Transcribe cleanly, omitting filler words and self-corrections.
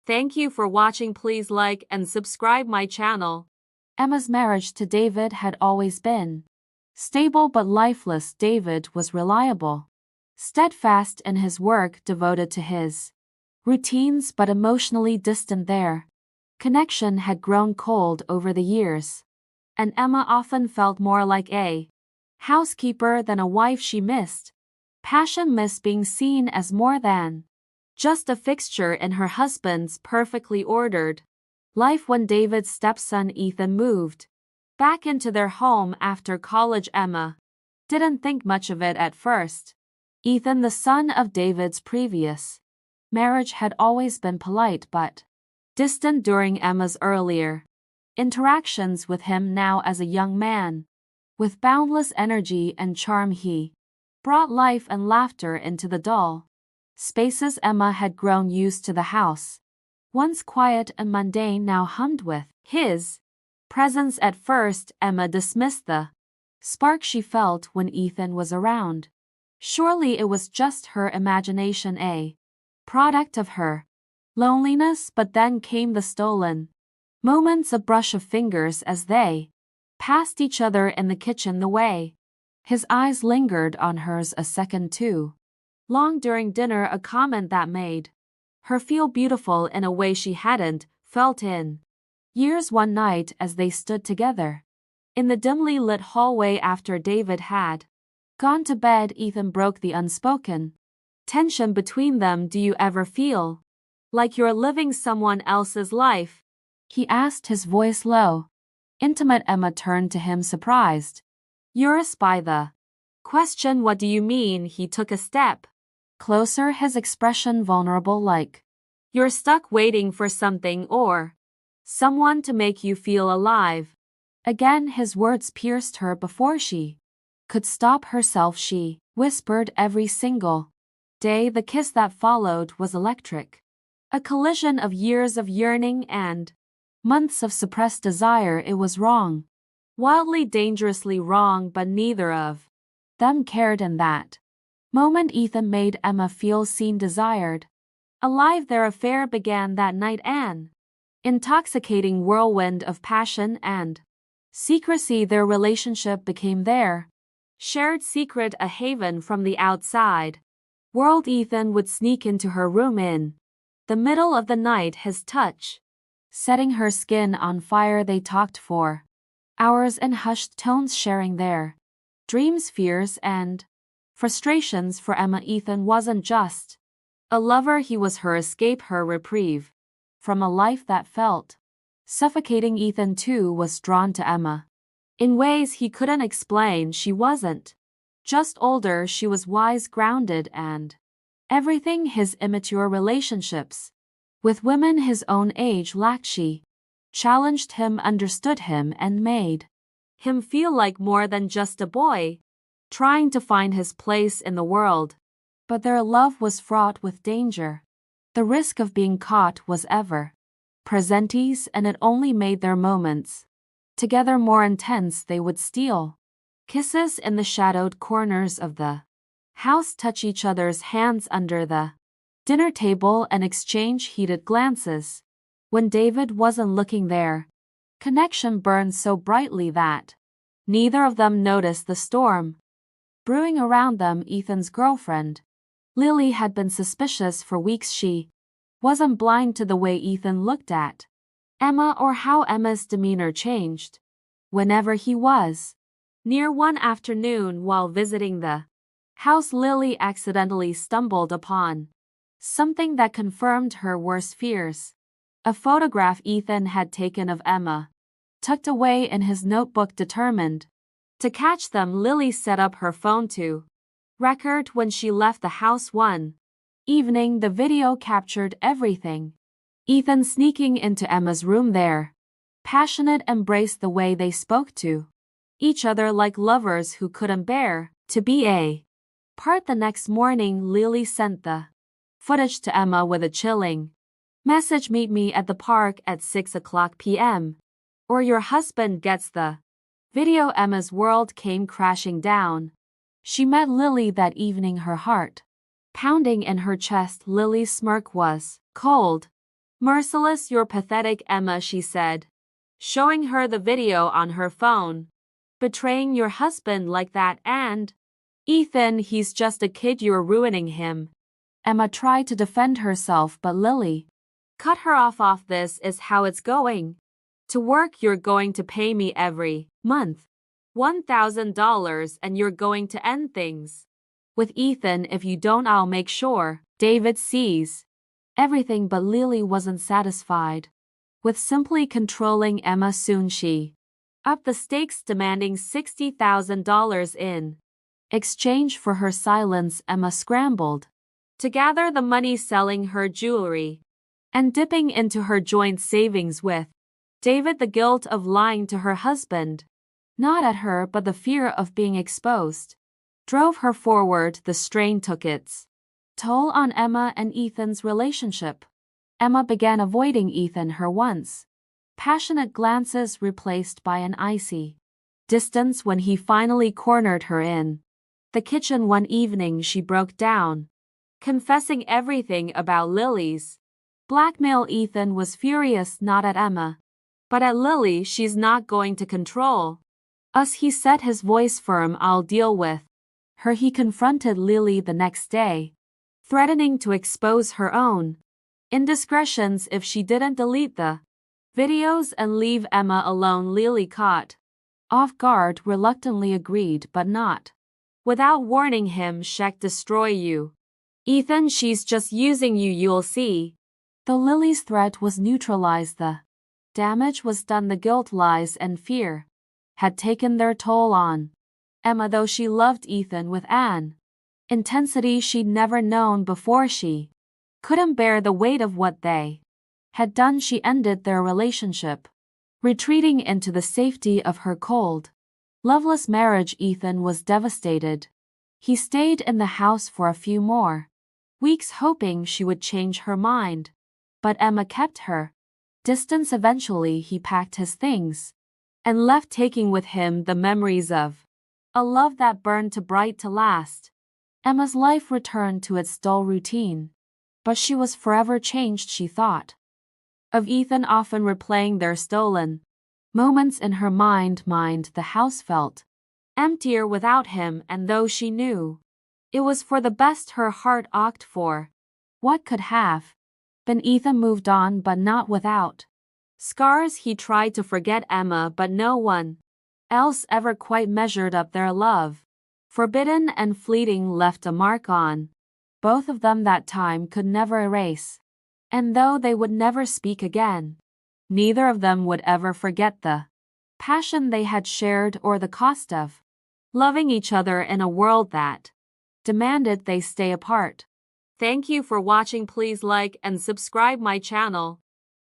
Thank you for watching. Please like and subscribe my channel. Emma's marriage to David had always been stable but lifeless. David was reliable, steadfast in his work, devoted to his routines but emotionally distant. Their connection had grown cold over the years, and Emma often felt more like a housekeeper than a wife. She missed passion, missed being seen as more than just a fixture in her husband's perfectly ordered life. When David's stepson Ethan moved back into their home after college, Emma didn't think much of it at first. Ethan, the son of David's previous marriage, had always been polite but distant during Emma's earlier interactions with him. Now, as a young man with boundless energy and charm, he brought life and laughter into the dull spaces. Emma had grown used to the house, once quiet and mundane, now hummed with his presence. At first, Emma dismissed the spark she felt when Ethan was around. Surely it was just her imagination, a product of her loneliness. But then came the stolen moments, a brush of fingers as they passed each other in the kitchen, the way his eyes lingered on hers a second too long during dinner, a comment that made her feel beautiful in a way she hadn't felt in years. One night, as they stood together in the dimly lit hallway after David had gone to bed, Ethan broke the unspoken tension between them. Do you ever feel like you're living someone else's life? He asked, his voice low, intimate. Emma turned to him, surprised. You're a spy. The question. What do you mean? He took a step closer, his expression vulnerable, like you're stuck waiting for something or someone to make you feel alive. Again his words pierced her. Before she could stop herself, she whispered, every single day. The kiss that followed was electric, a collision of years of yearning and months of suppressed desire. It was wrong, wildly, dangerously wrong, but neither of them cared. In that moment, Ethan made Emma feel seen, desired, alive. Their affair began that night, an intoxicating whirlwind of passion and secrecy. Their relationship became their shared secret, a haven from the outside world. Ethan would sneak into her room in the middle of the night, his touch setting her skin on fire. They talked for hours in hushed tones, sharing their dreams, fears, and frustrations. For Emma, Ethan wasn't just a lover, he was her escape, her reprieve from a life that felt suffocating. Ethan too was drawn to Emma in ways he couldn't explain. She wasn't just older, she was wise, grounded, and everything his immature relationships with women his own age lacked. She challenged him, understood him, and made him feel like more than just a boy trying to find his place in the world. But their love was fraught with danger. The risk of being caught was ever present, and it only made their moments together more intense. They would steal kisses in the shadowed corners of the house, touch each other's hands under the dinner table, and exchange heated glances when David wasn't looking. Their connection burned so brightly that neither of them noticed the storm brewing around them. Ethan's girlfriend, Lily, had been suspicious for weeks. She wasn't blind to the way Ethan looked at Emma or how Emma's demeanor changed whenever he was near. One afternoon, while visiting the house, Lily accidentally stumbled upon something that confirmed her worst fears. A photograph Ethan had taken of Emma, tucked away in his notebook. Determined to catch them, Lily set up her phone to record when she left the house one evening. The video captured everything: Ethan sneaking into Emma's room, their passionate embrace, the way they spoke to each other like lovers who couldn't bear to be apart. The next morning, Lily sent the footage to Emma with a chilling message: meet me at the park at 6:00 p.m. or your husband gets the video. Emma's world came crashing down. She met Lily that evening, her heart pounding in her chest. Lily's smirk was cold, Merciless, you're pathetic, Emma, she said, showing her the video on her phone. Betraying your husband like that, and Ethan, he's just a kid, you're ruining him. Emma tried to defend herself, but Lily cut her off. This is how it's going to work. You're going to pay me every month $1,000 and you're going to end things with Ethan. If you don't, I'll make sure David sees everything. But Lily wasn't satisfied with simply controlling Emma. Soon she upped the stakes, demanding $60,000 in exchange for her silence. Emma scrambled to gather the money, selling her jewelry and dipping into her joint savings with David. The guilt of lying to her husband, not at her but the fear of being exposed, drove her forward. The strain took its toll on Emma and Ethan's relationship. Emma began avoiding Ethan, her once passionate glances replaced by an icy distance. When he finally cornered her in the kitchen one evening, she broke down, confessing everything about Lily's blackmail. Ethan was furious, not at Emma, but at Lily. She's not going to control us, he said, his voice firm. I'll deal with her. He confronted Lily the next day, threatening to expose her own indiscretions if she didn't delete the videos and leave Emma alone. Lily, caught off guard, reluctantly agreed, but not without warning him. She'll destroy you, Ethan. She's just using you, you'll see. Though Lily's threat was neutralized, the damage was done. The guilt, lies, and fear had taken their toll on Emma, though she loved Ethan with an intensity she'd never known before. She couldn't bear the weight of what they had done. She ended their relationship, retreating into the safety of her cold, loveless marriage. Ethan was devastated. He stayed in the house for a few more weeks, hoping she would change her mind, but Emma kept her distance. Eventually, he packed his things and left, taking with him the memories of a love that burned too bright to last. Emma's life returned to its dull routine, but she was forever changed. She thought of Ethan, often replaying their stolen moments in her mind. The house felt emptier without him, and though she knew it was for the best, her heart ached for what could have been. Ethan moved on, but not without scars. He tried to forget Emma, but no one else ever quite measured up. Their love, forbidden and fleeting, left a mark on both of them that time could never erase. And though they would never speak again, neither of them would ever forget the passion they had shared or the cost of loving each other in a world that demanded they stay apart. Thank you for watching. Please like and subscribe my channel.